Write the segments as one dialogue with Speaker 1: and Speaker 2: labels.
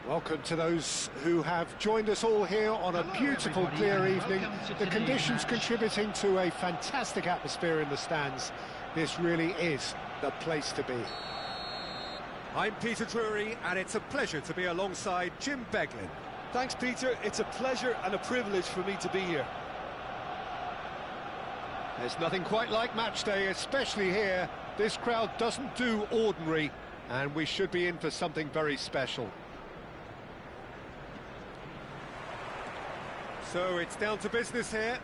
Speaker 1: Welcome to those who have joined us all here on a beautiful, clear evening. The conditions contributing to a fantastic atmosphere in the stands. This really is the place to be.
Speaker 2: I'm Peter Drury, and it's a pleasure to be alongside Jim Beglin.
Speaker 3: Thanks, Peter. It's a pleasure and a privilege for me to be here.
Speaker 1: There's nothing quite like match day, especially here. This crowd doesn't do ordinary, and we should be in for something very special.
Speaker 2: So it's down to business here.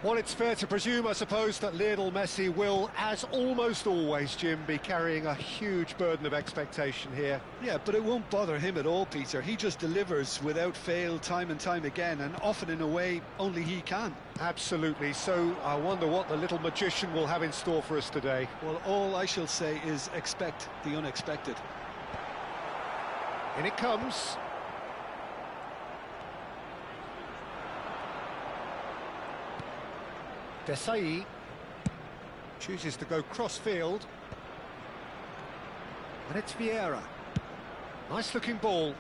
Speaker 1: Well, it's fair to presume, I suppose, that Lionel Messi will, as almost always, Jim, be carrying a huge burden of expectation here.
Speaker 3: Yeah, but it won't bother him at all, Peter. He just delivers without fail time and time again, and often in a way only he can.
Speaker 1: Absolutely. So I wonder what the little magician will have in store for us today.
Speaker 3: Well, all I shall say is expect the unexpected.
Speaker 1: In it comes. Desai chooses to go cross-field. And it's Vieira. Nice-looking ball.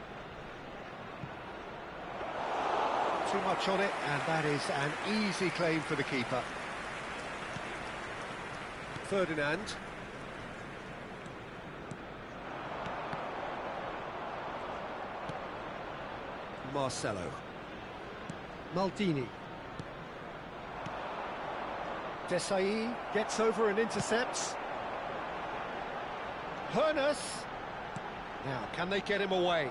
Speaker 1: Too much on it, and that is an easy claim for the keeper.
Speaker 2: Ferdinand. Marcelo.
Speaker 1: Maldini. Desai gets over and intercepts. Hernas. Now, can they get him away?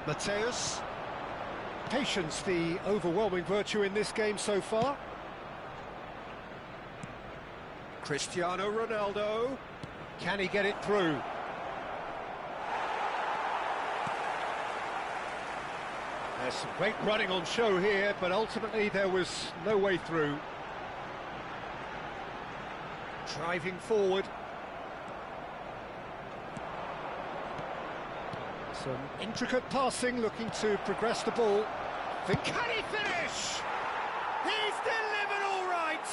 Speaker 1: Mateus. Patience, the overwhelming virtue in this game so far.
Speaker 2: Cristiano Ronaldo.
Speaker 1: Can he get it through? There's some great running on show here, but ultimately there was no way through. Driving forward. Some intricate passing, looking to progress the ball. Can he finish?
Speaker 2: He's delivered all right!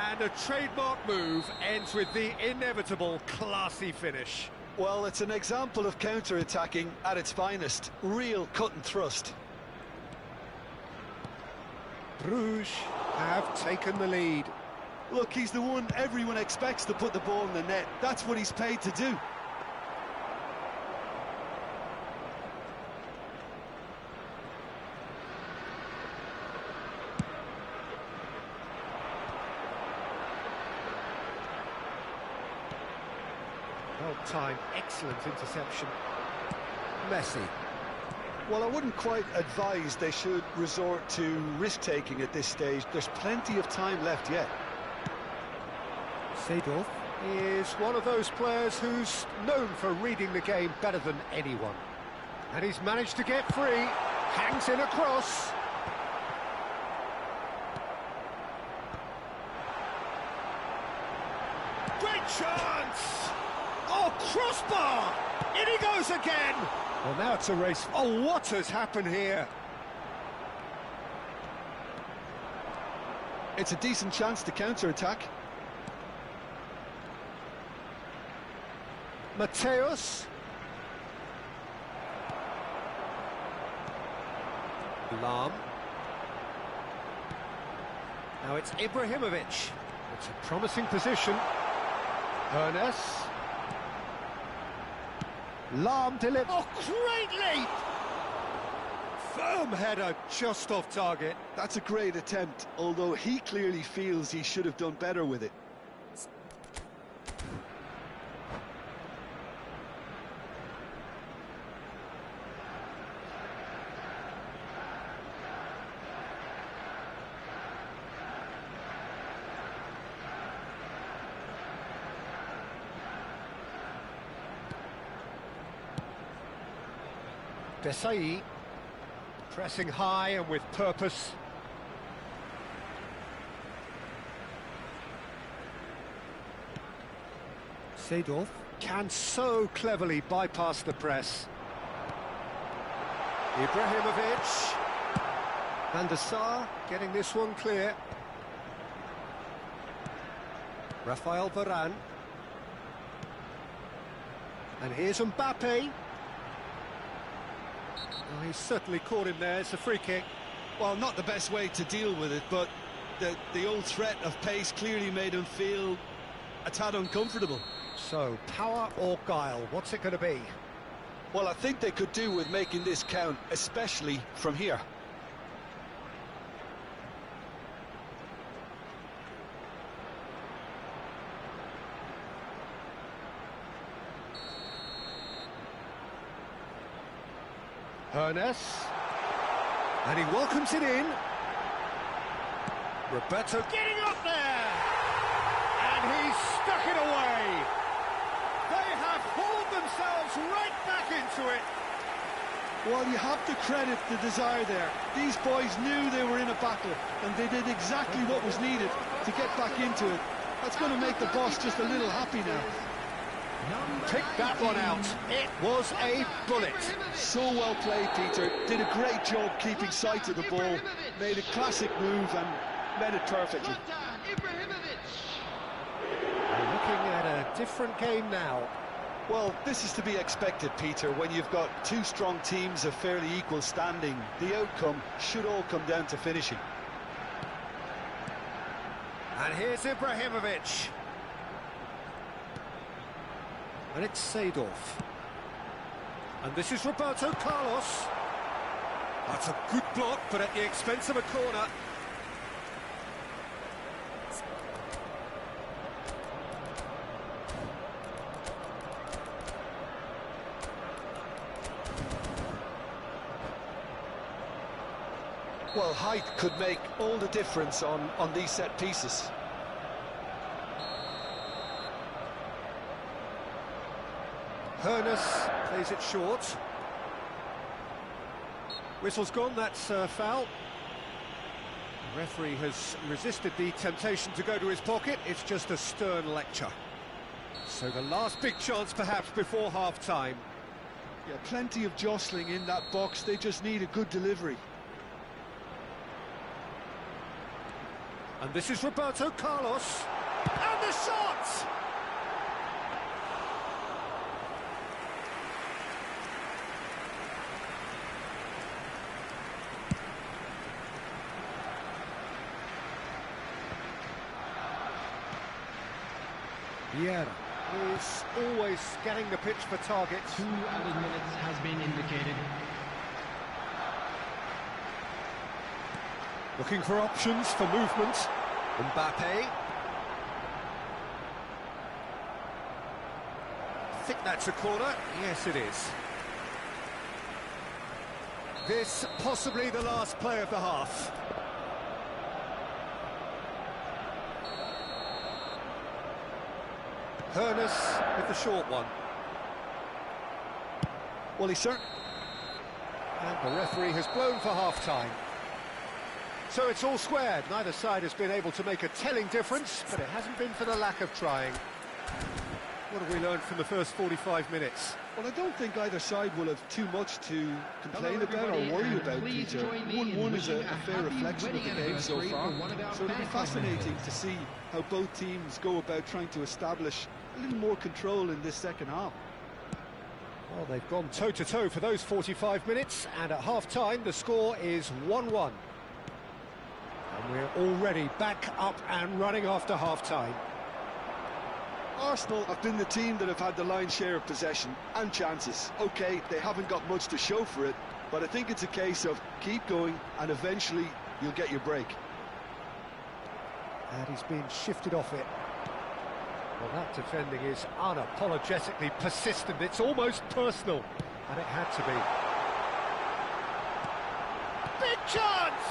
Speaker 2: And a trademark move ends with the inevitable classy finish.
Speaker 3: Well, it's an example of counter-attacking at its finest. Real cut and thrust.
Speaker 1: Bruges have taken the lead.
Speaker 3: Look, he's the one everyone expects to put the ball in the net. That's what he's paid to do.
Speaker 1: Well-timed, excellent interception.
Speaker 2: Messi.
Speaker 3: Well, I wouldn't quite advise they should resort to risk-taking at this stage. There's plenty of time left yet.
Speaker 1: Seedorf is one of those players who's known for reading the game better than anyone. And he's managed to get free, hangs in across.
Speaker 2: Great chance! Oh, crossbar! In he goes again!
Speaker 1: Well, now it's a race. Oh, what has happened here?
Speaker 3: It's a decent chance to counter-attack.
Speaker 1: Mateus.
Speaker 2: Lahm. Now it's Ibrahimovic.
Speaker 1: It's a promising position. Hernas. Lahm delivers.
Speaker 2: Oh, great leap! Firm header just off target.
Speaker 3: That's a great attempt, although he clearly feels he should have done better with it.
Speaker 1: Desai, pressing high and with purpose. Seedorf can so cleverly bypass the press. Ibrahimovic. Van der Sar getting this one clear. Rafael Varane. And here's Mbappe. Oh, he's certainly caught him there. It's a free kick.
Speaker 3: Well, not the best way to deal with it, but the old threat of pace clearly made him feel a tad uncomfortable.
Speaker 1: So, power or guile, what's it going to be?
Speaker 3: Well, I think they could do with making this count, especially from here.
Speaker 1: Hoeneß, and he welcomes it in. Roberto getting up there, and he's stuck it away. They have hauled themselves right back into it.
Speaker 3: Well, you have to credit the desire there. These boys knew they were in a battle, and they did exactly what was needed to get back into it. That's going to make the boss just a little happy now.
Speaker 1: Pick that one out. It was a bullet.
Speaker 3: So well played, Peter. Did a great job keeping sight of the ball. Made a classic move and met it perfectly.
Speaker 1: We're looking at a different game now.
Speaker 3: Well, this is to be expected, Peter. When you've got two strong teams of fairly equal standing, the outcome should all come down to finishing.
Speaker 1: And here's Ibrahimovic. And it's Seedorf. And this is Roberto Carlos. That's a good block, but at the expense of a corner.
Speaker 3: Well, height could make all the difference on these set pieces.
Speaker 1: Hoeneß plays it short. Whistle's gone, that's a foul. The referee has resisted the temptation to go to his pocket. It's just a stern lecture. So the last big chance perhaps before half-time.
Speaker 3: Yeah, plenty of jostling in that box. They just need a good delivery.
Speaker 1: And this is Roberto Carlos. And the shot! Vieira is always scanning the pitch for targets.
Speaker 4: 2 added minutes has been indicated.
Speaker 1: Looking for options for movement. Mbappe. I think that's a corner. Yes, it is. This possibly the last play of the half. Hoeneß with the short one.
Speaker 3: Well, he certainly...
Speaker 1: And the referee has blown for half-time. So it's all squared. Neither side has been able to make a telling difference, but it hasn't been for the lack of trying. What have we learned from the first 45 minutes?
Speaker 3: Well, I don't think either side will have too much to complain about or worry about, Peter. 1-1 is a fair reflection of the game so far. So it'll be fascinating to see how both teams go about trying to establish a little more control in this second half.
Speaker 1: Well, they've gone toe-to-toe for those 45 minutes, and at half-time the score is 1-1. And we're already back up and running after half-time.
Speaker 3: Arsenal have been the team that have had the lion's share of possession and chances. OK, they haven't got much to show for it, but I think it's a case of keep going and eventually you'll get your break.
Speaker 1: And he's been shifted off it. Well, that defending is unapologetically persistent. It's almost personal, and it had to be. Big chance!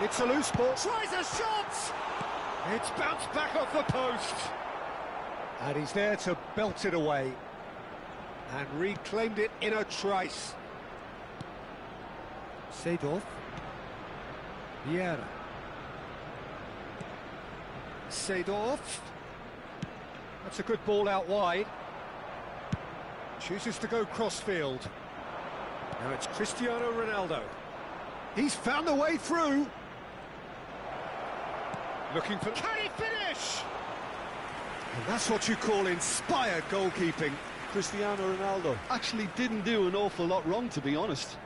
Speaker 1: It's a loose ball. Tries a shot! It's bounced back off the post. And he's there to belt it away. And reclaimed it in a trice. Seedorf. Vieira. Seedorf. That's a good ball out wide. Chooses to go crossfield. Now it's Cristiano Ronaldo. He's found the way through. Looking for... Can he finish? And that's what you call inspired goalkeeping.
Speaker 3: Cristiano Ronaldo actually didn't do an awful lot wrong, to be honest.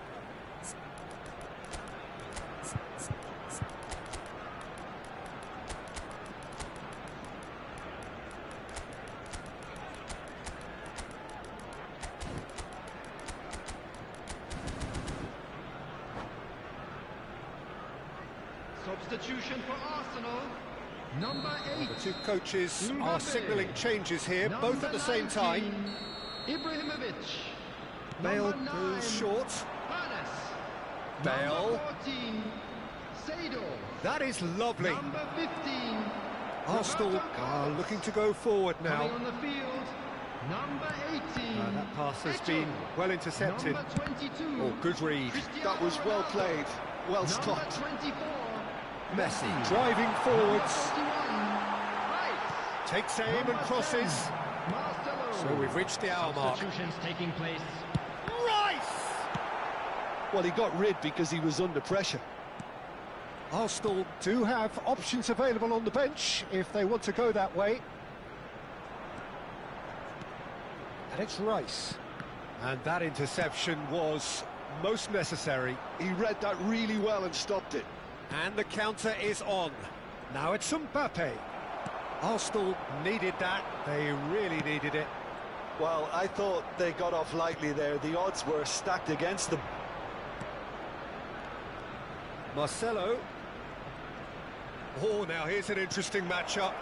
Speaker 4: Substitution for Arsenal. Number 8.
Speaker 1: The two coaches are signalling changes here, both at the same time.
Speaker 4: Ibrahimovic.
Speaker 1: Bale goes short.
Speaker 4: Panas.
Speaker 1: Bale.
Speaker 4: Number 14. Seedorf.
Speaker 1: That is lovely.
Speaker 4: Number 15.
Speaker 1: Arsenal are looking to go forward
Speaker 4: Coming
Speaker 1: now.
Speaker 4: on the field. Number 18.
Speaker 1: That pass has been well intercepted.
Speaker 4: Number 22.
Speaker 1: Oh, good read.
Speaker 3: That was well played, well
Speaker 4: Number
Speaker 3: stopped.
Speaker 4: 24.
Speaker 1: Messi driving forwards.
Speaker 4: 31. Right.
Speaker 1: Takes aim and crosses.
Speaker 4: Marcelo.
Speaker 1: So we've reached the hour mark.
Speaker 4: Substitutions taking place.
Speaker 1: Rice!
Speaker 3: Well, he got rid because he was under pressure.
Speaker 1: Arsenal do have options available on the bench if they want to go that way. And it's Rice. And that interception was most necessary.
Speaker 3: He read that really well and stopped it.
Speaker 1: And the counter is on. Now it's Mbappe. Arsenal needed that. They really needed it.
Speaker 3: Well, I thought they got off lightly there. The odds were stacked against them.
Speaker 1: Marcelo. Oh, now here's an interesting matchup.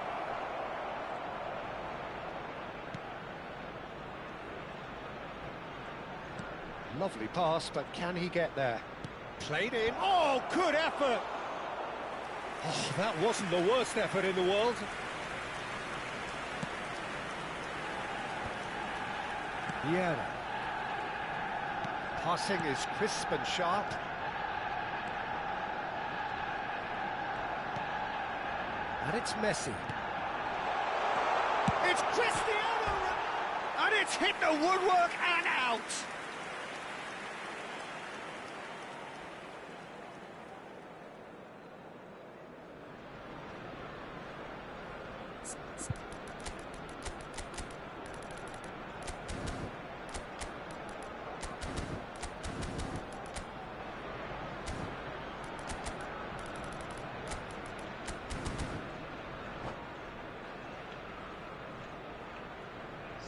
Speaker 1: Lovely pass, but can he get there? Played in. Oh, good effort! Oh, that wasn't the worst effort in the world. Vieira. Passing is crisp and sharp. And it's Messi. It's Cristiano! And it's hit the woodwork and out!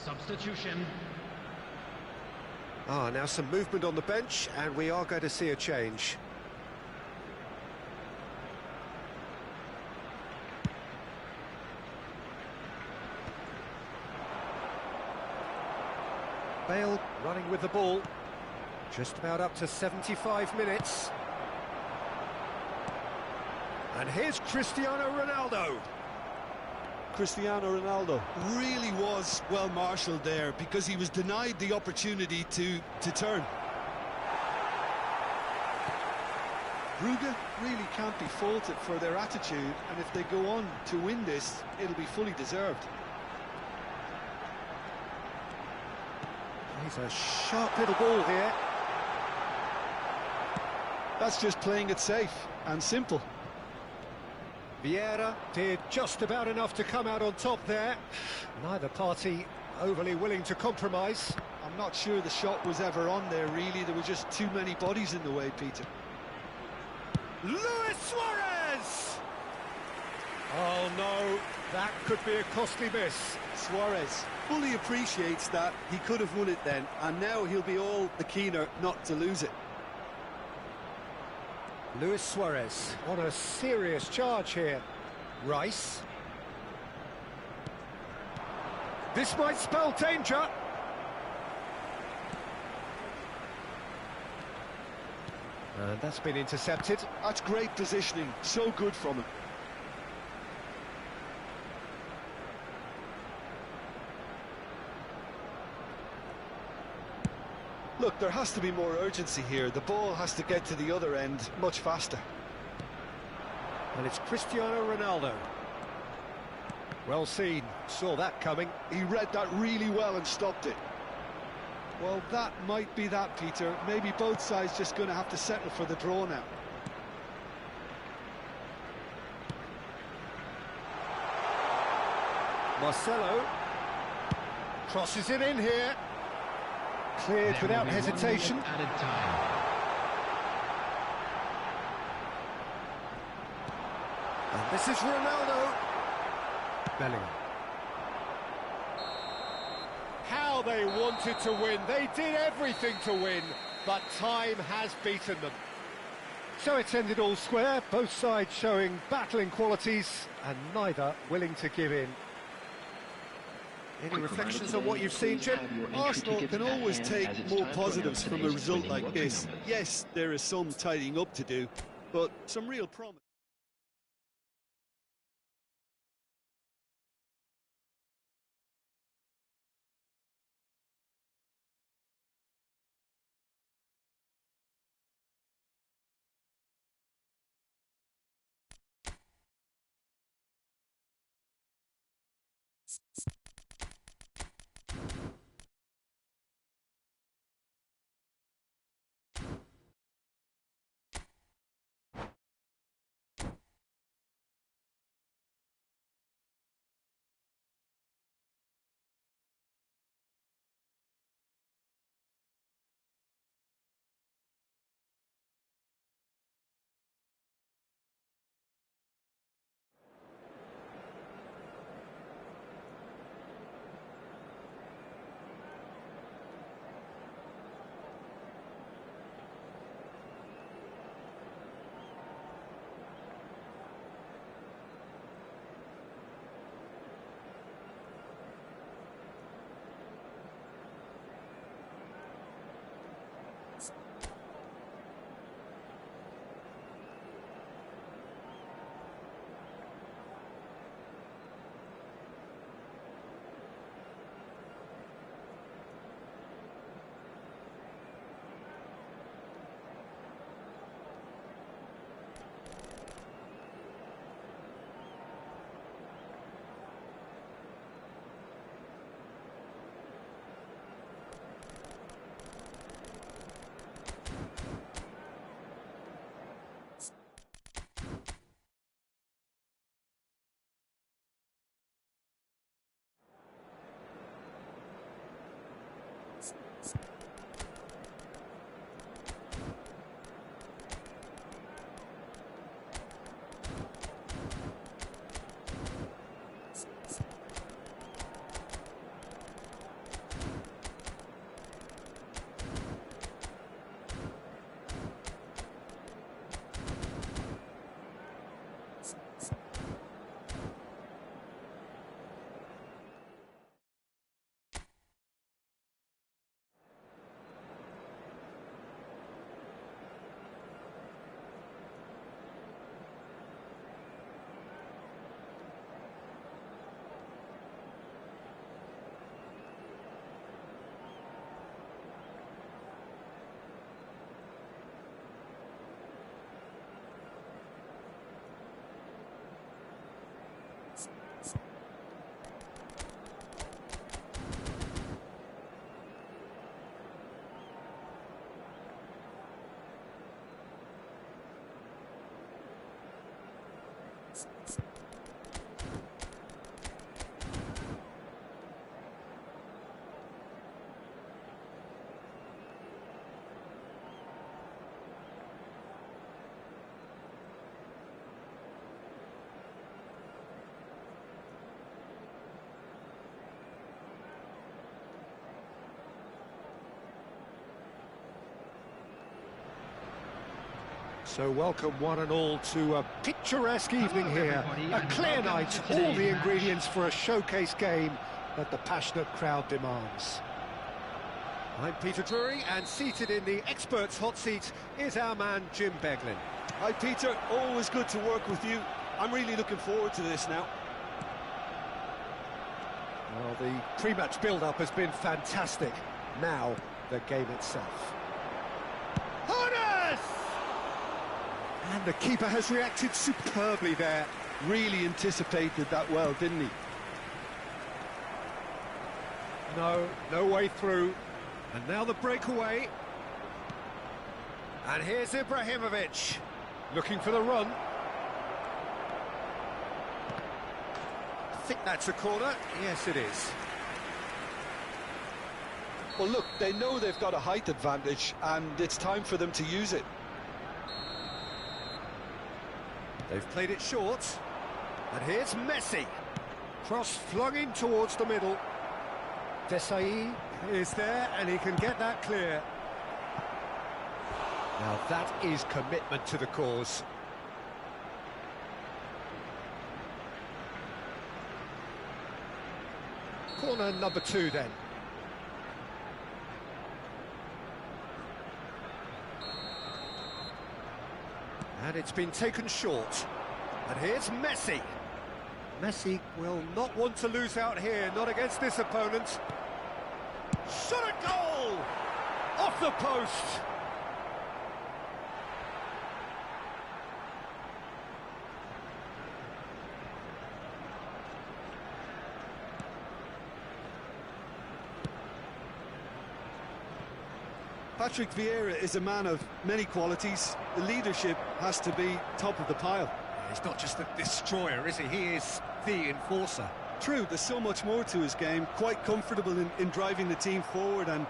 Speaker 4: Substitution.
Speaker 1: Now some movement on the bench, and we are going to see a change. Bale running with the ball. Just about up to 75 minutes. And here's Cristiano Ronaldo.
Speaker 3: Cristiano Ronaldo really was well marshalled there because he was denied the opportunity to turn. Brugge really can't be faulted for their attitude, and if they go on to win this, it'll be fully deserved.
Speaker 1: He's a sharp little ball here.
Speaker 3: That's just playing it safe and simple.
Speaker 1: Vieira did just about enough to come out on top there. Neither party overly willing to compromise.
Speaker 3: I'm not sure the shot was ever on there, really. There were just too many bodies in the way, Peter.
Speaker 1: Luis Suarez! Oh no, that could be a costly miss.
Speaker 3: Suarez fully appreciates that. He could have won it then, and now he'll be all the keener not to lose it.
Speaker 1: Luis Suarez on a serious charge here. Rice. This might spell danger. And that's been intercepted.
Speaker 3: That's great positioning, so good from him. Look, there has to be more urgency here. The ball has to get to the other end much faster.
Speaker 1: And it's Cristiano Ronaldo. Well seen, saw that coming.
Speaker 3: He read that really well and stopped it. Well, that might be that, Peter. Maybe both sides just going to have to settle for the draw now.
Speaker 1: Marcelo crosses it in here. Cleared without hesitation.
Speaker 4: Added time.
Speaker 1: And this is Ronaldo. Bellingham. How they wanted to win. They did everything to win, but time has beaten them. So it's ended all square, both sides showing battling qualities and neither willing to give in. Any reflections on what you've seen, Jim?
Speaker 3: Arsenal can always take more positives from a result like this. Yes, there is some tidying up to do, but some real promise.
Speaker 1: So welcome one and all to a picturesque evening here. A clear night, all the ingredients for a showcase game that the passionate crowd demands. I'm Peter Drury, and seated in the experts' hot seat is our man Jim Beglin.
Speaker 3: Hi Peter, always good to work with you. I'm really looking forward to this now.
Speaker 1: Well, the pre-match build-up has been fantastic. Now, the game itself.
Speaker 2: Horace!
Speaker 3: And the keeper has reacted superbly there. Really anticipated that well, didn't he?
Speaker 1: No way through. And now the breakaway.
Speaker 2: And here's Ibrahimovic.
Speaker 1: Looking for the run.
Speaker 2: I think that's a corner. Yes, it is.
Speaker 3: Well, look, they know they've got a height advantage, and it's time for them to use it.
Speaker 2: They've played it short. And here's Messi. Cross flung in towards the middle.
Speaker 1: Desai is there, and he can get that clear. Now that is commitment to the cause. Corner number 2 then.
Speaker 2: And it's been taken short. And here's Messi.
Speaker 1: Messi will not want to lose out here, not against this opponent.
Speaker 2: Shot a goal! Off the post!
Speaker 3: Patrick Vieira is a man of many qualities. The leadership has to be top of the pile.
Speaker 1: He's not just a destroyer, is he? He is the enforcer.
Speaker 3: True, there's so much more to his game. Quite comfortable in driving the team forward, and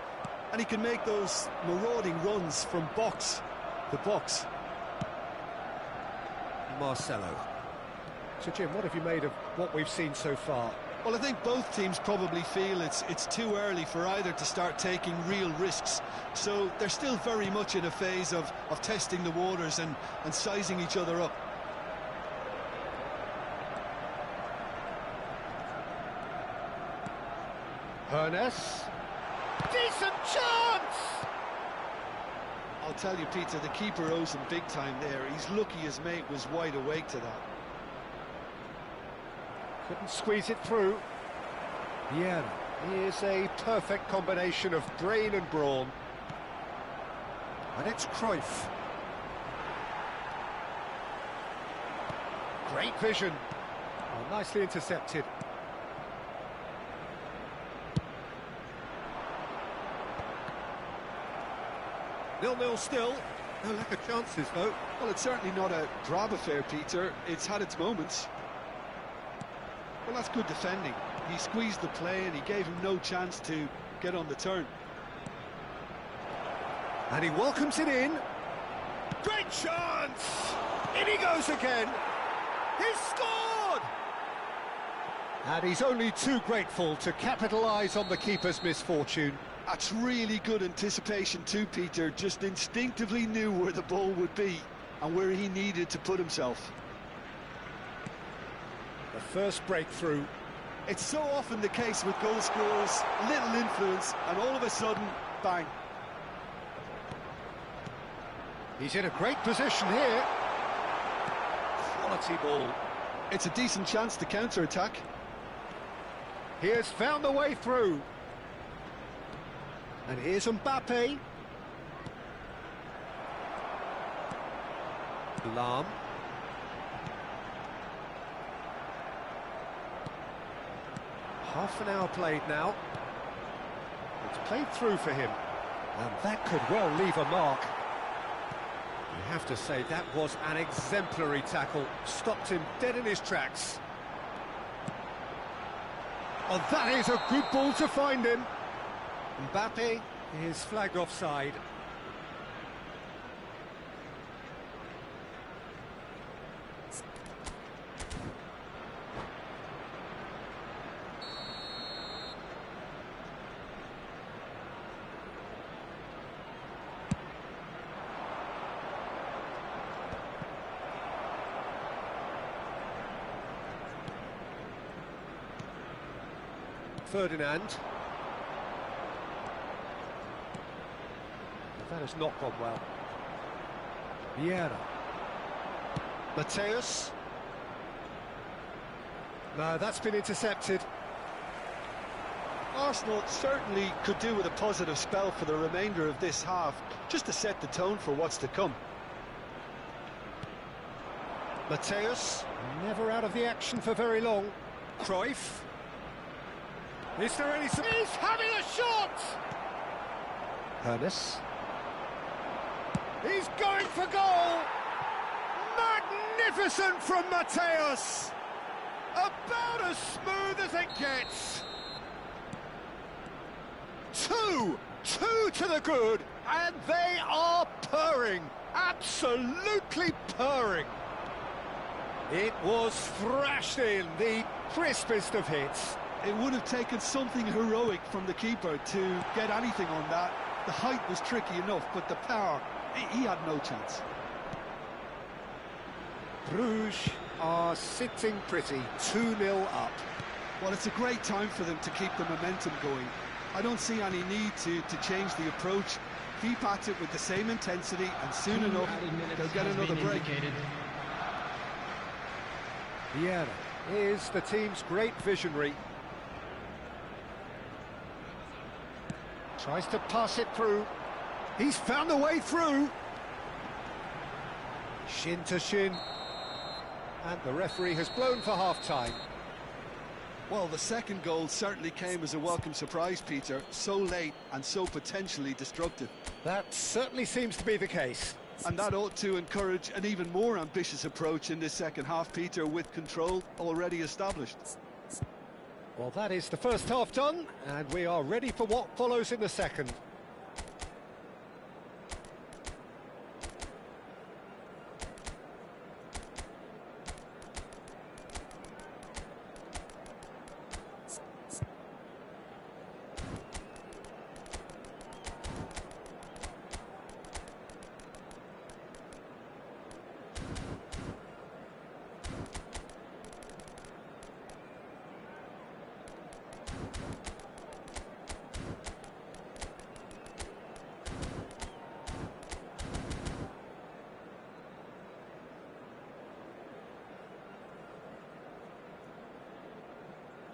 Speaker 3: he can make those marauding runs from box to box.
Speaker 2: Marcelo.
Speaker 1: So, Jim, what have you made of what we've seen so far?
Speaker 3: Well, I think both teams probably feel it's too early for either to start taking real risks. So they're still very much in a phase of testing the waters and sizing each other up.
Speaker 1: Hoeneß.
Speaker 2: Decent chance!
Speaker 3: I'll tell you, Peter, the keeper owes him big time there. He's lucky his mate was wide awake to that.
Speaker 1: Couldn't squeeze it through. Vieira. He is a perfect combination of brain and brawn.
Speaker 2: And it's Cruyff.
Speaker 1: Great vision. Oh, nicely intercepted.
Speaker 2: Nil-nil still. No lack of chances, though.
Speaker 3: Well, it's certainly not a grab affair, Peter. It's had its moments. Well, that's good defending. He squeezed the play and he gave him no chance to get on the turn.
Speaker 2: And he welcomes it in. Great chance! In he goes again. He's scored!
Speaker 1: And he's only too grateful to capitalise on the keeper's misfortune.
Speaker 3: That's really good anticipation too, Peter. Just instinctively knew where the ball would be and where he needed to put himself.
Speaker 1: The first breakthrough.
Speaker 3: It's so often the case with goal scorers, little influence, and all of a sudden, bang.
Speaker 1: He's in a great position here.
Speaker 2: Quality ball.
Speaker 3: It's a decent chance to counter-attack.
Speaker 1: He has found the way through. And here's Mbappe.
Speaker 2: Lahm.
Speaker 1: Half an hour played now. It's played through for him. And that could well leave a mark.
Speaker 2: You have to say that was an exemplary tackle. Stopped him dead in his tracks.
Speaker 1: Oh, that is a good ball to find him.
Speaker 2: Mbappe is flagged offside.
Speaker 1: Ferdinand. That has not gone well. Vieira. Mateus. No, that's been intercepted.
Speaker 3: Arsenal certainly could do with a positive spell for the remainder of this half, just to set the tone for what's to come.
Speaker 1: Mateus, never out of the action for very long. Cruyff. Is there any... He's having a shot! Hernes. He's going for goal! Magnificent from Mateus! About as smooth as it gets! Two to the good, and they are purring, absolutely purring. It was thrashed in, the crispest of hits.
Speaker 3: It would have taken something heroic from the keeper to get anything on that. The height was tricky enough, but the power, he had no chance.
Speaker 1: Bruges are sitting pretty, 2-0 up.
Speaker 3: Well, it's a great time for them to keep the momentum going. I don't see any need to change the approach. Keep at it with the same intensity, and soon enough, they'll get another break.
Speaker 1: Vieira is the team's great visionary. Tries to pass it through. He's found a way through. Shin to shin. And the referee has blown for half-time.
Speaker 3: Well, the second goal certainly came as a welcome surprise, Peter. So late and so potentially destructive.
Speaker 1: That certainly seems to be the case.
Speaker 3: And that ought to encourage an even more ambitious approach in this second half, Peter, with control already established.
Speaker 1: Well, that is the first half done, and we are ready for what follows in the second.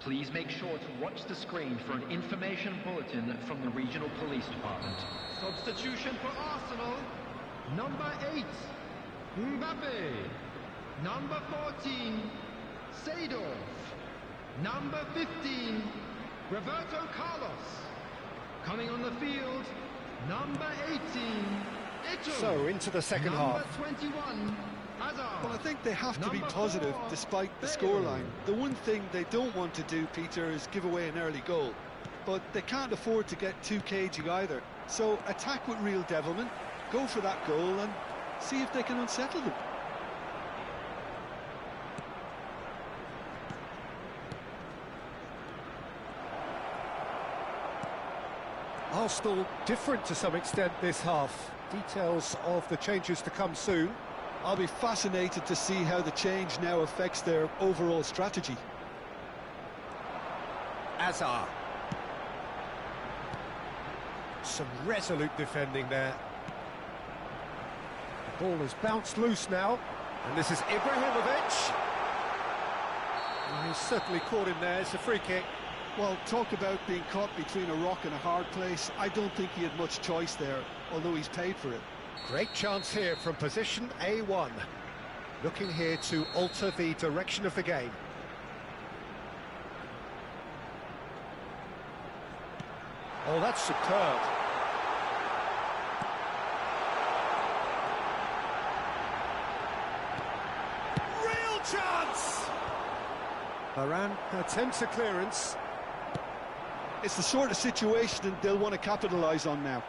Speaker 4: Please make sure to watch the screen for an information bulletin from the regional police department. Substitution for Arsenal. Number 8, Mbappe. Number 14, Seedorf. Number 15, Roberto Carlos. Coming on the field, number 18, Ito.
Speaker 1: So, into the second half.
Speaker 4: Number 21, Hazard.
Speaker 3: Well, I think they have to be positive despite the scoreline. The one thing they don't want to do, Peter, is give away an early goal. But they can't afford to get too cagey either. So attack with real devilment, go for that goal and see if they can unsettle them.
Speaker 1: Arsenal different to some extent this half. Details of the changes to come soon.
Speaker 3: I'll be fascinated to see how the change now affects their overall strategy.
Speaker 1: Hazard. Some resolute defending there. The ball has bounced loose now, and this is Ibrahimovic. He's certainly caught him there. It's a free kick.
Speaker 3: Well, talk about being caught between a rock and a hard place. I don't think he had much choice there, although he's paid for it.
Speaker 1: Great chance here from position A1. Looking here to alter the direction of the game. Oh, that's superb. Real chance! Varane attempts a clearance.
Speaker 3: It's the sort of situation they'll want to capitalise on now.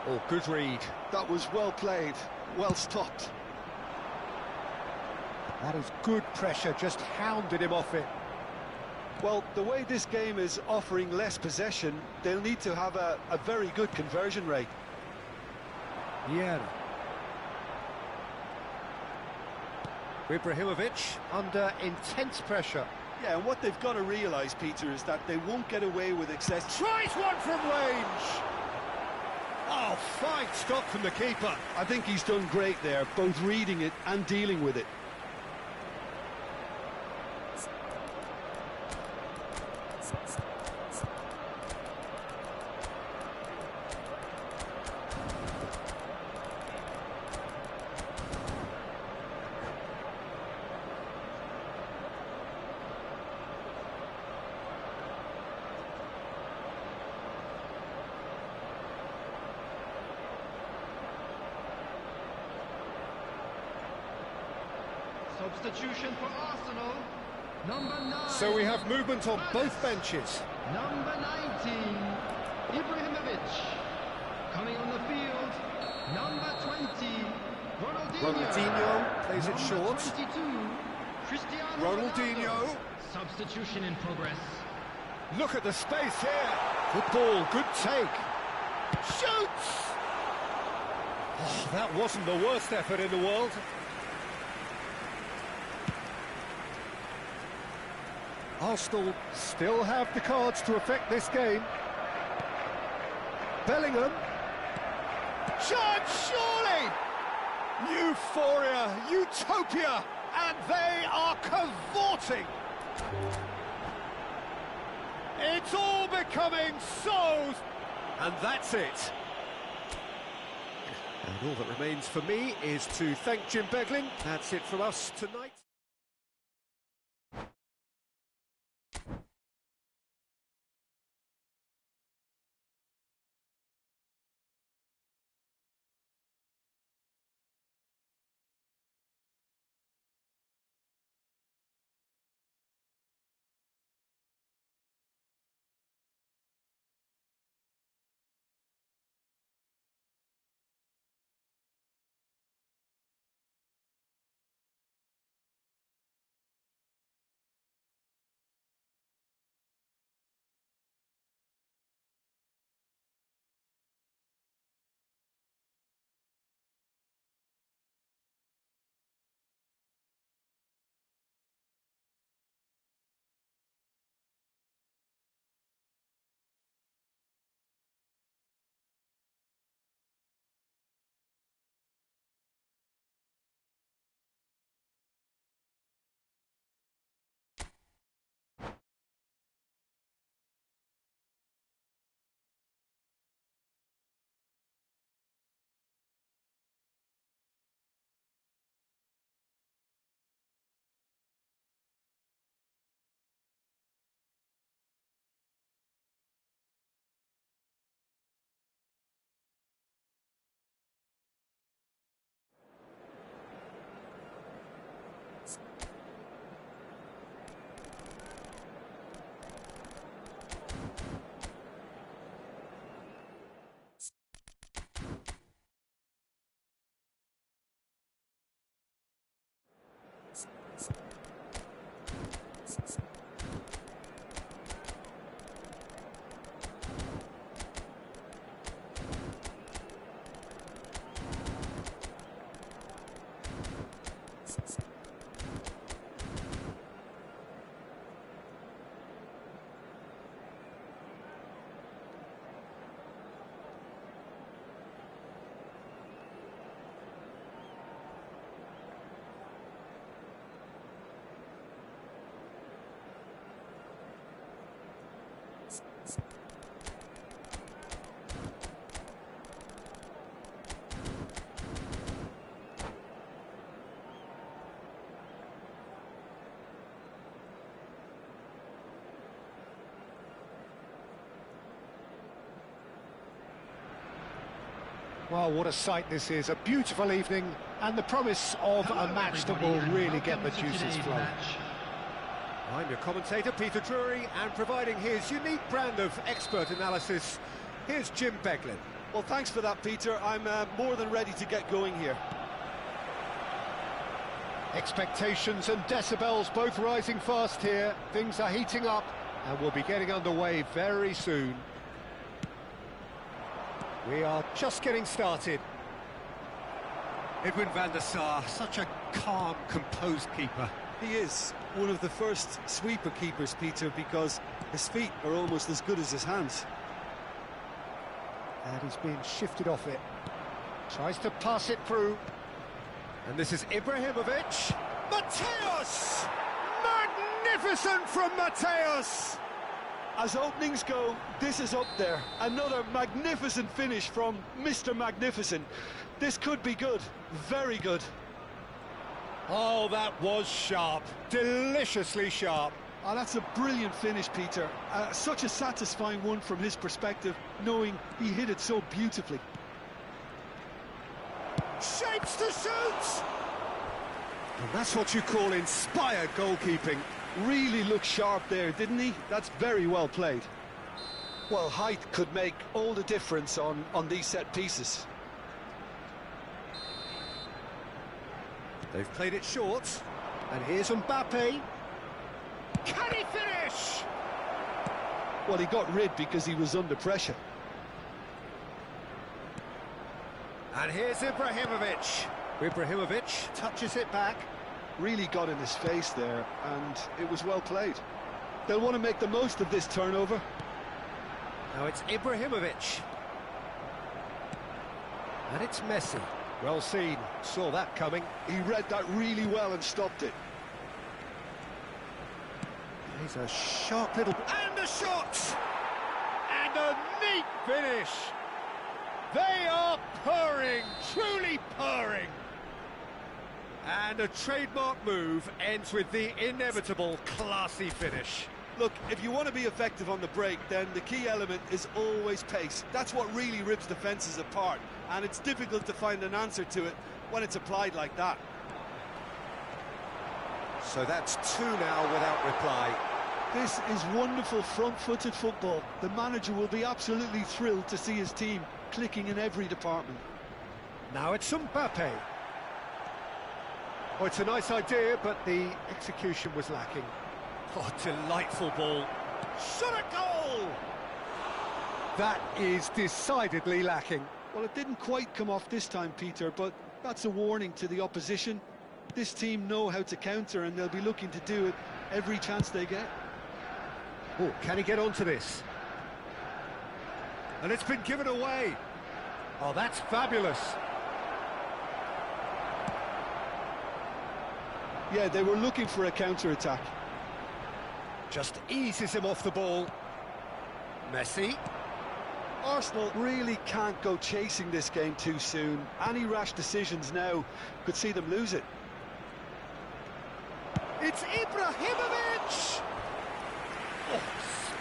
Speaker 1: Oh, good read.
Speaker 3: That was well played, well stopped.
Speaker 1: That is good pressure, just hounded him off it.
Speaker 3: Well, the way this game is offering less possession, they'll need to have a very good conversion rate.
Speaker 1: Yeah. Ibrahimovic under intense pressure.
Speaker 3: Yeah, and what they've got to realise, Peter, is that they won't get away with excess...
Speaker 1: Tries one from range! Oh, fine stop from the keeper.
Speaker 3: I think he's done great there, both reading it and dealing with it.
Speaker 4: Substitution for Arsenal. Number 9.
Speaker 1: So we have movement on both benches.
Speaker 4: Number 19, Ibrahimovic. Coming on the field, number 20,
Speaker 1: Ronaldinho plays it
Speaker 4: number
Speaker 1: short.
Speaker 4: 22, Cristiano
Speaker 1: Ronaldinho.
Speaker 4: Ronaldo. Substitution in progress.
Speaker 1: Look at the space here. Good ball, good take. Shoots! Oh, that wasn't the worst effort in the world. Arsenal still have the cards to affect this game. Bellingham. Chance, surely! Euphoria, utopia, and they are cavorting. It's all becoming so... And that's it. And all that remains for me is to thank Jim Beglin. That's it from us tonight. Well, what a sight this is. A beautiful evening and the promise of a match that will really get the juices flowing. I'm your commentator, Peter Drury, and providing his unique brand of expert analysis, here's Jim Beglin.
Speaker 3: Well, thanks for that, Peter. I'm more than ready to get going here.
Speaker 1: Expectations and decibels both rising fast here. Things are heating up and we'll be getting underway very soon. We are just getting started. Edwin van der Sar, such a calm, composed keeper.
Speaker 3: He is one of the first sweeper keepers, Peter, because his feet are almost as good as his hands.
Speaker 1: And he's being shifted off it. Tries to pass it through. And this is Ibrahimovic. Matthäus! Magnificent from Matthäus!
Speaker 3: As openings go, this is up there. Another magnificent finish from Mr. Magnificent. This could be good, very good.
Speaker 1: Oh, that was sharp, deliciously sharp.
Speaker 3: Oh, that's a brilliant finish, Peter. Such a satisfying one from his perspective, knowing he hit it so beautifully.
Speaker 1: Shapes to shoot!
Speaker 2: And that's what you call inspired goalkeeping.
Speaker 3: Really looked sharp there, didn't he? That's very well played. Well, height could make all the difference on these set pieces.
Speaker 2: They've played it short. And here's Mbappe. Can he finish?
Speaker 3: Well, he got rid because he was under pressure.
Speaker 2: And here's Ibrahimovic. Ibrahimovic touches it back.
Speaker 3: Really got in his face there, and it was well played. They'll want to make the most of this turnover.
Speaker 2: Now it's Ibrahimovic. And it's Messi. Well seen, saw that coming.
Speaker 3: He read that really well and stopped it.
Speaker 2: He's a sharp little... And a shot! And a neat finish! They are purring, truly purring! And a trademark move ends with the inevitable classy finish.
Speaker 3: Look, if you want to be effective on the break, then the key element is always pace. That's what really rips defences apart, and it's difficult to find an answer to it when it's applied like that.
Speaker 2: So that's 2 now without reply.
Speaker 3: This is wonderful front-footed football. The manager will be absolutely thrilled to see his team clicking in every department.
Speaker 2: Now it's Mbappe. Oh, it's a nice idea, but the execution was lacking. Oh, delightful ball. Shot a goal! That is decidedly lacking.
Speaker 3: Well, it didn't quite come off this time, Peter, but that's a warning to the opposition. This team know how to counter, and they'll be looking to do it every chance they get.
Speaker 2: Oh, can he get onto this? And it's been given away. Oh, that's fabulous.
Speaker 3: Yeah, they were looking for a counter-attack.
Speaker 2: Just eases him off the ball. Messi.
Speaker 3: Arsenal really can't go chasing this game too soon. Any rash decisions now could see them lose it.
Speaker 2: It's Ibrahimovic! Oh,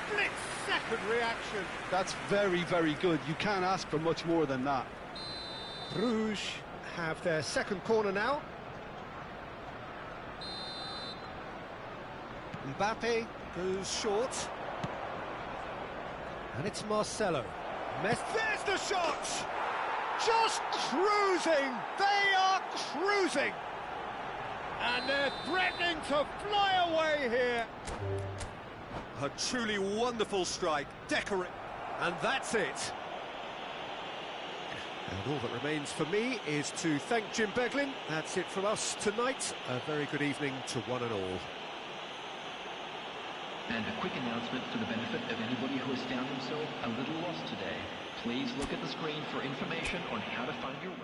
Speaker 2: split-second reaction.
Speaker 3: That's very, very good. You can't ask for much more than that.
Speaker 2: Bruges have their second corner now. Mbappe goes short. And it's Marcelo. There's the shot! Just cruising! They are cruising! And they're threatening to fly away here. A truly wonderful strike. Decorate. And that's it. And all that remains for me is to thank Jim Beglin. That's it from us tonight. A very good evening to one and all.
Speaker 4: And a quick announcement for the benefit of anybody who has found themselves a little lost today. Please look at the screen for information on how to find your way.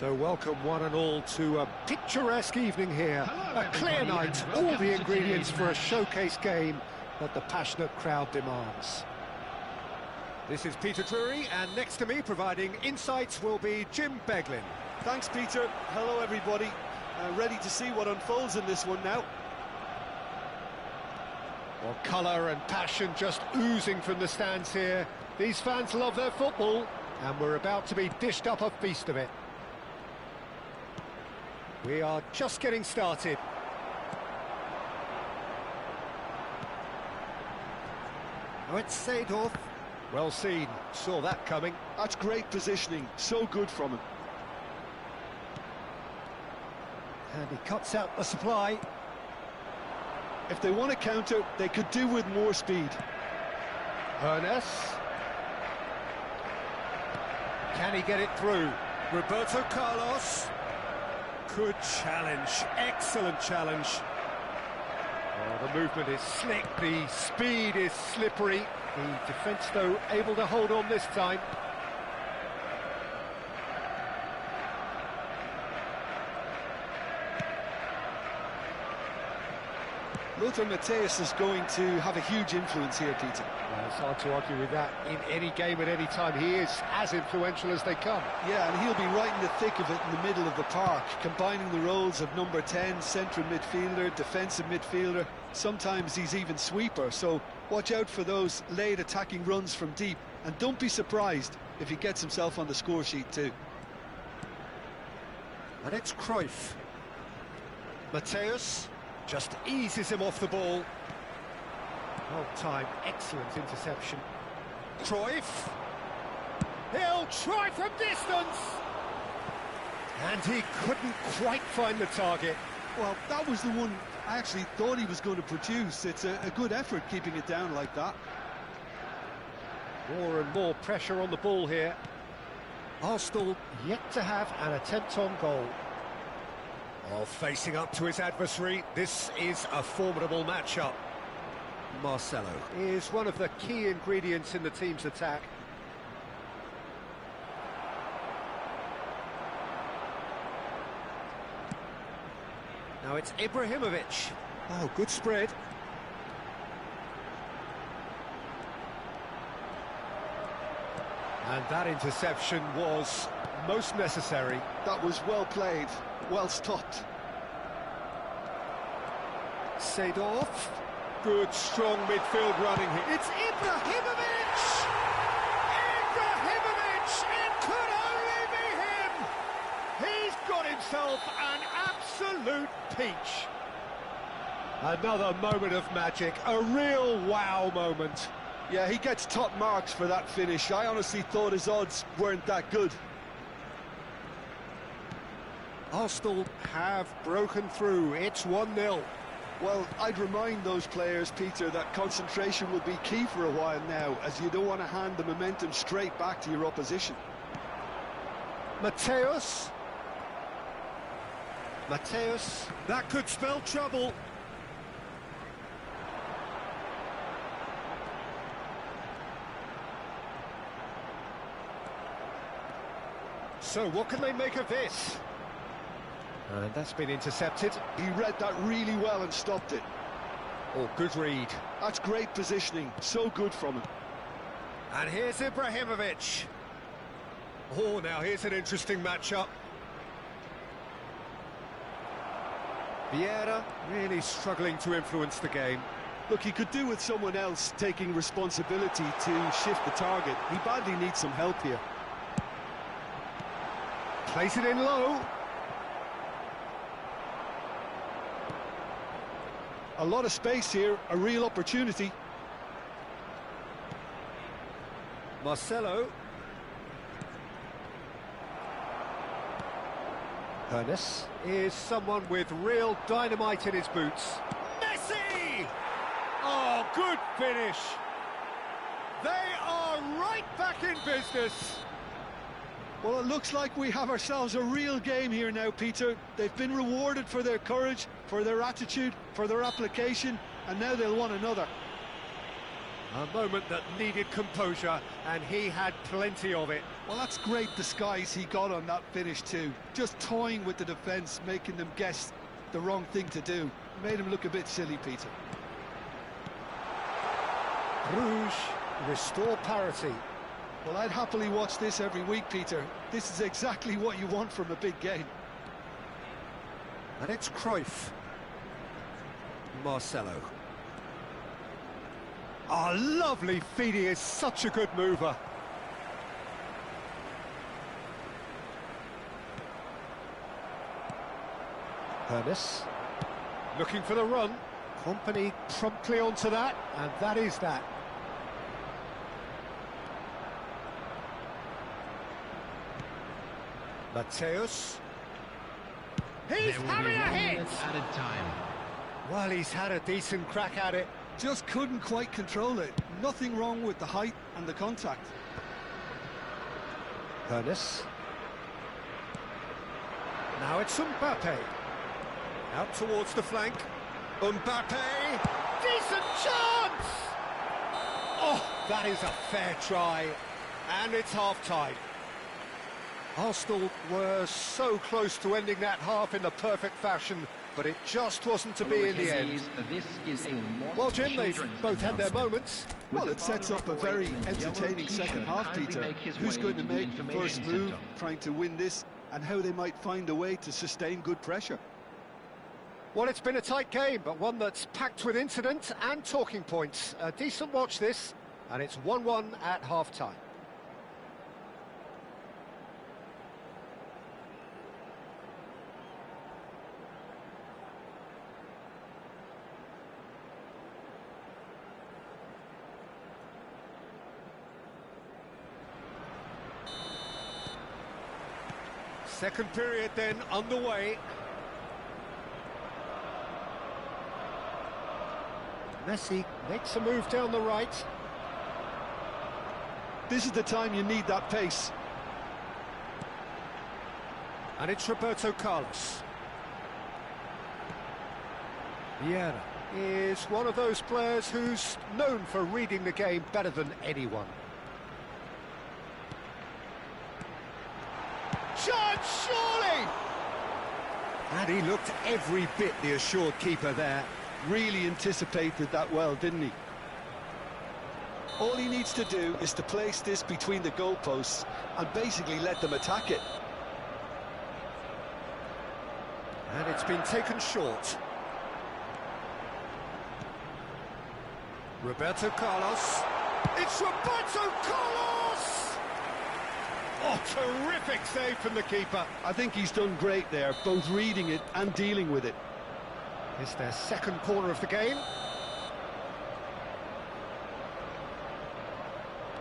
Speaker 1: So welcome one and all to a picturesque evening here. A clear night, all the ingredients for a showcase game that the passionate crowd demands. This is Peter Drury, and next to me providing insights will be Jim Beglin.
Speaker 3: Thanks, Peter. Hello, everybody. Ready to see what unfolds in this one now.
Speaker 1: Well, colour and passion just oozing from the stands here. These fans love their football, and we're about to be dished up a feast of it. We are just getting started. Oh, it's Seedorf. Well seen, saw that coming.
Speaker 3: That's great positioning, so good from him.
Speaker 1: And he cuts out the supply.
Speaker 3: If they want to counter, they could do with more speed.
Speaker 1: Hoeneß. Can he get it through? Roberto Carlos. Good challenge, excellent challenge. Oh, the movement is slick, the speed is slippery. The defence, though, able to hold on this time.
Speaker 3: Lothar Matthäus is going to have a huge influence here, Peter.
Speaker 1: Well, it's hard to argue with that. In any game at any time, he is as influential as they come.
Speaker 3: Yeah, and he'll be right in the thick of it in the middle of the park, combining the roles of number 10, central midfielder, defensive midfielder. Sometimes he's even sweeper, so watch out for those late attacking runs from deep. And don't be surprised if he gets himself on the score sheet too.
Speaker 1: And it's Cruyff. Matthäus just eases him off the ball. Well timed, excellent interception. Cruyff. He'll try from distance. And he couldn't quite find the target.
Speaker 3: Well, that was the one I actually thought he was going to produce. It's a good effort keeping it down like that.
Speaker 1: More and more pressure on the ball here. Arsenal yet to have an attempt on goal. Oh, facing up to his adversary, this is a formidable matchup. Marcelo is one of the key ingredients in the team's attack. Now it's Ibrahimovic. Oh, good spread. And that interception was most necessary.
Speaker 3: That was well played, well stopped.
Speaker 1: Seedorf. Good, strong midfield running here. It's Ibrahimovic! Ibrahimovic! It could only be him! He's got himself an absolute peach. Another moment of magic, a real wow moment.
Speaker 3: Yeah, he gets top marks for that finish. I honestly thought his odds weren't that good.
Speaker 1: Arsenal have broken through. It's 1-0.
Speaker 3: Well, I'd remind those players, Peter, that concentration will be key for a while now, as you don't want to hand the momentum straight back to your opposition.
Speaker 1: Matthäus. Matthäus. That could spell trouble. So what can they make of this? And that's been intercepted.
Speaker 3: He read that really well and stopped it.
Speaker 1: Oh, good read.
Speaker 3: That's great positioning, so good from him.
Speaker 1: And here's Ibrahimovic. Oh, now here's an interesting matchup. Vieira really struggling to influence the game.
Speaker 3: Look, he could do with someone else taking responsibility to shift the target. He badly needs some help here.
Speaker 1: Plays it in low.
Speaker 3: A lot of space here, a real opportunity.
Speaker 1: Marcelo. Hoeneß is someone with real dynamite in his boots. Messi! Oh, good finish. They are right back in business.
Speaker 3: Well, it looks like we have ourselves a real game here now, Peter. They've been rewarded for their courage, for their attitude, for their application, and now they'll want another.
Speaker 2: A moment that needed composure, and he had plenty of it.
Speaker 3: Well, that's great disguise he got on that finish too. Just toying with the defence, making them guess the wrong thing to do. Made him look a bit silly, Peter.
Speaker 1: Bruges restore parity.
Speaker 3: Well, I'd happily watch this every week, Peter. This is exactly what you want from a big game.
Speaker 2: And it's Cruyff. Marcelo. Oh, lovely feed. He is such a good mover.
Speaker 1: Hermes.
Speaker 2: Looking for the run.
Speaker 1: Company promptly onto that, and that is that.
Speaker 2: Mateus. He's having a hit!
Speaker 4: Added time.
Speaker 2: Well, he's had a decent crack at it.
Speaker 3: Just couldn't quite control it. Nothing wrong with the height and the contact.
Speaker 1: Hermes.
Speaker 2: Now it's Mbappe. Out towards the flank. Mbappe! Decent chance! Oh, that is a fair try. And it's half-time. Arsenal were so close to ending that half in the perfect fashion, but it just wasn't to be in the end. Well, Jim, they've both had their moments.
Speaker 3: Well, it sets up a very entertaining second half, Peter. Who's going to make the first move, trying to win this, and how they might find a way to sustain good pressure.
Speaker 1: Well, it's been a tight game, but one that's packed with incident and talking points. A decent watch this, and it's 1-1 at half-time.
Speaker 2: Second period then underway.
Speaker 1: Messi makes a move down the right.
Speaker 3: This is the time you need that pace.
Speaker 2: And it's Roberto Carlos.
Speaker 1: Vieira is one of those players who's known for reading the game better than anyone.
Speaker 2: Chance, surely! And he looked every bit the assured keeper there.
Speaker 3: Really anticipated that well, didn't he? All he needs to do is to place this between the goalposts and basically let them attack it.
Speaker 2: And it's been taken short. Roberto Carlos. It's Roberto Carlos! Oh, terrific save from the keeper.
Speaker 3: I think he's done great there, both reading it and dealing with it.
Speaker 1: It's their second corner of the game.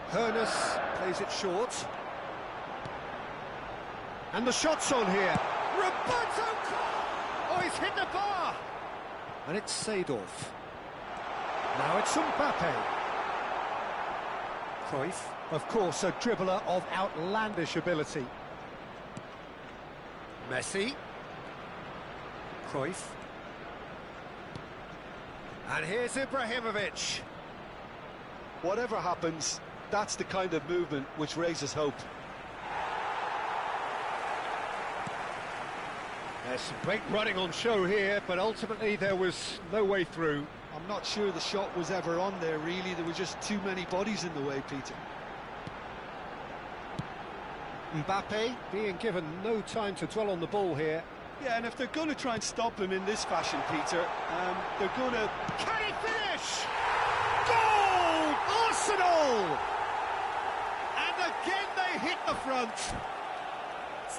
Speaker 2: Hermes plays it short. And the shot's on here. Roberto Carlos! Oh, he's hit the bar!
Speaker 1: And it's Seedorf. Now it's Mbappe. Cruyff, of course, a dribbler of outlandish ability.
Speaker 2: Messi. Cruyff. And here's Ibrahimovic.
Speaker 3: Whatever happens, that's the kind of movement which raises hope.
Speaker 1: There's some great running on show here, but ultimately there was no way through.
Speaker 3: I'm not sure the shot was ever on there, really. There were just too many bodies in the way, Peter.
Speaker 1: Mbappe being given no time to dwell on the ball here.
Speaker 3: Yeah, and if they're going to try and stop him in this fashion, Peter, they're going to...
Speaker 2: Can he finish? Goal! Arsenal! And again they hit the front.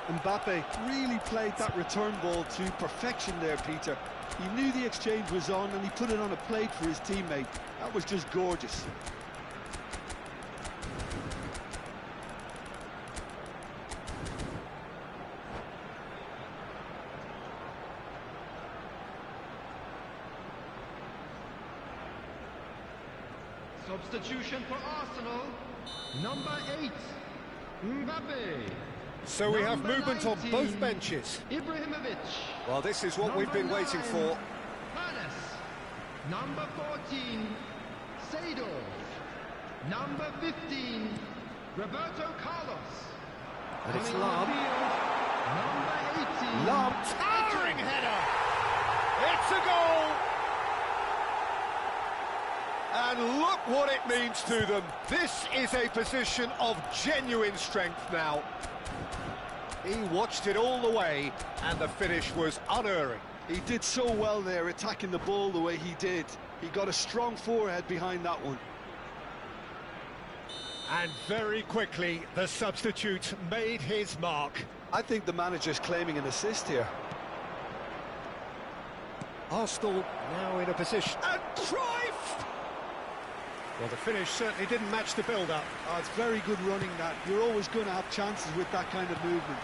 Speaker 3: Mbappe really played that return ball to perfection there, Peter. He knew the exchange was on and he put it on a plate for his teammate. That was just gorgeous.
Speaker 4: Substitution for Arsenal, number 8, Mbappe.
Speaker 2: So we have
Speaker 4: Number
Speaker 2: movement on
Speaker 4: 19,
Speaker 2: both benches.
Speaker 4: Ibrahimovic.
Speaker 2: Well, this is what we've been
Speaker 4: Number
Speaker 2: waiting
Speaker 4: 9,
Speaker 2: for.
Speaker 4: Hermes. Number 14, Seedorf. Number 15, Roberto Carlos.
Speaker 2: And it's
Speaker 4: Coming on
Speaker 2: Lahm.
Speaker 4: the field, number 18.
Speaker 2: Lahm, towering header! It's a goal! And look what it means to them. This is a position of genuine strength now. He watched it all the way, and the finish was unerring.
Speaker 3: He did so well there, attacking the ball the way he did. He got a strong forehead behind that one.
Speaker 1: And very quickly, the substitute made his mark.
Speaker 3: I think the manager's claiming an assist here.
Speaker 1: Arsenal now in a position. And Cruyff! Well, the finish certainly didn't match the build-up.
Speaker 3: Oh, it's very good running, that. You're always going to have chances with that kind of movement.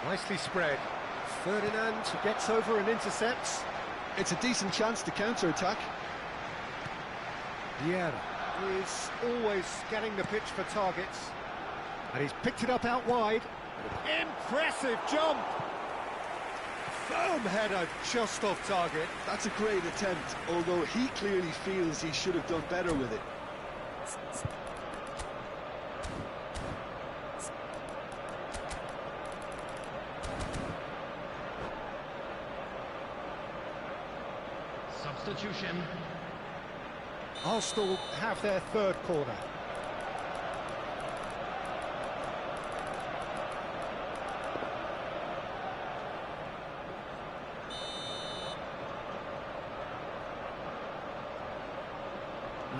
Speaker 1: Nicely spread. Ferdinand gets over and intercepts.
Speaker 3: It's a decent chance to counter-attack.
Speaker 1: Vieira is always scanning the pitch for targets. And he's picked it up out wide. Impressive jump! Firm header just off target.
Speaker 3: That's a great attempt, although he clearly feels he should have done better with it.
Speaker 4: Substitution.
Speaker 1: Arsenal have their third corner.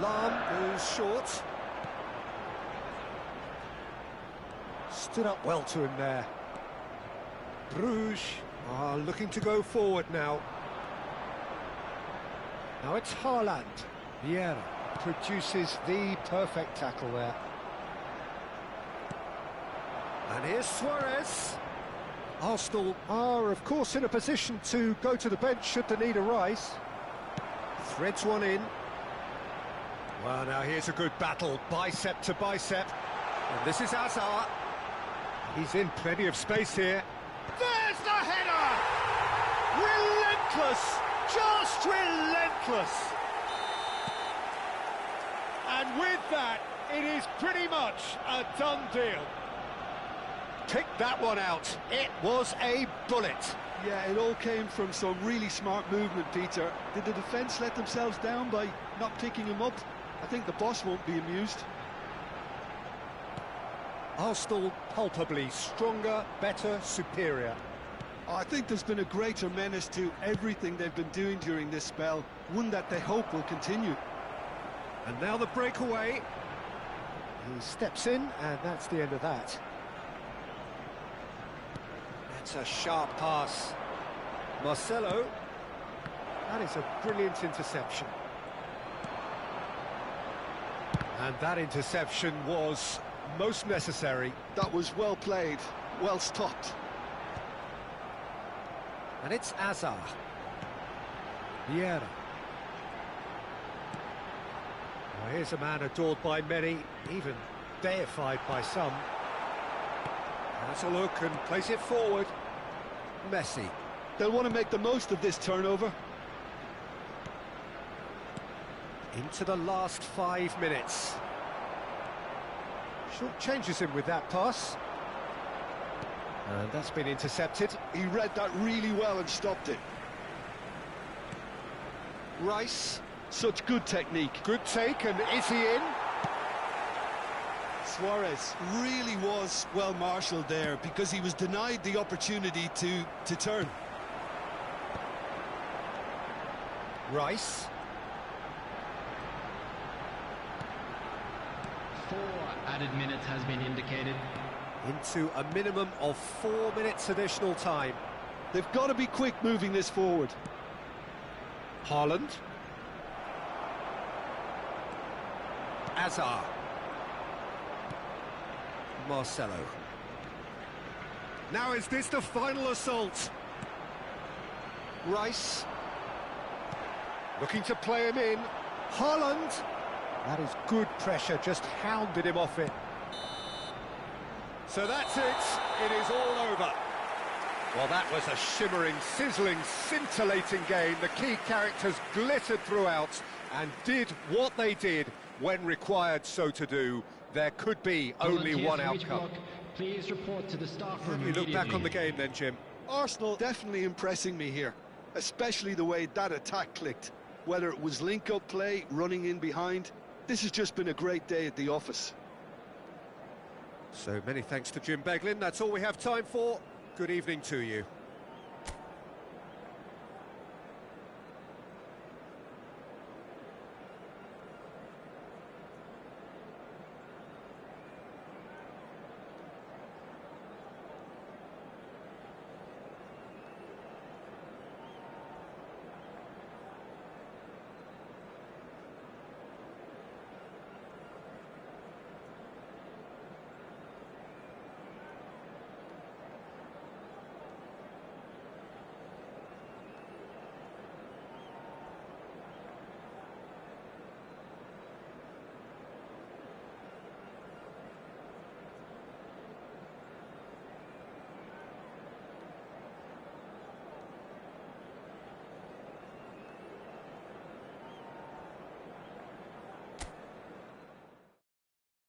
Speaker 1: Lahm goes short. Stood up well to him there. Bruges are looking to go forward now. Now it's Haaland. Vieira produces the perfect tackle there. And here's Suarez. Arsenal are, of course, in a position to go to the bench should the need arise. Threads one in. Well, now here's a good battle, bicep to bicep. And this is Hazard. He's in plenty of space here. There's the header! Relentless! Just relentless! And with that, it is pretty much a done deal. Pick that one out. It was a bullet.
Speaker 3: Yeah, it all came from some really smart movement, Peter. Did the defence let themselves down by not picking him up? I think the boss won't be amused.
Speaker 1: Arsenal palpably stronger, better, superior.
Speaker 3: Oh, I think there's been a greater menace to everything they've been doing during this spell, one that they hope will continue.
Speaker 1: And now the breakaway. He steps in, and that's the end of that. That's a sharp pass. Marcelo. That is a brilliant interception. And that interception was most necessary.
Speaker 3: That was well played, well stopped.
Speaker 1: And it's Hazard. Vieira. Well, here's a man adored by many, even deified by some. That's a look and plays it forward. Messi.
Speaker 3: They'll want to make the most of this turnover.
Speaker 1: Into the last 5 minutes. Short changes him with that pass. And that's been intercepted.
Speaker 3: He read that really well and stopped it.
Speaker 1: Rice.
Speaker 3: Such good technique.
Speaker 1: Good take, and is he in?
Speaker 3: Suarez really was well marshalled there because he was denied the opportunity to turn.
Speaker 1: Rice.
Speaker 4: 4 added minutes has been indicated.
Speaker 1: Into a minimum of 4 minutes additional time.
Speaker 3: They've got to be quick moving this forward.
Speaker 1: Haaland. Hazard. Marcelo. Now is this the final assault? Rice. Looking to play him in. Haaland. That is good pressure, just hounded him off it. So that's it. It is all over. Well, that was a shimmering, sizzling, scintillating game. The key characters glittered throughout. and did what they did when required so to do. There could be only one outcome.
Speaker 4: Please report to the staff room.
Speaker 2: You look back on the game then, Jim.
Speaker 3: Arsenal definitely impressing me here, especially the way that attack clicked. Whether it was link-up play, running in behind, this has just been a great day at the office.
Speaker 2: So many thanks to Jim Beglin. That's all we have time for. Good evening to you.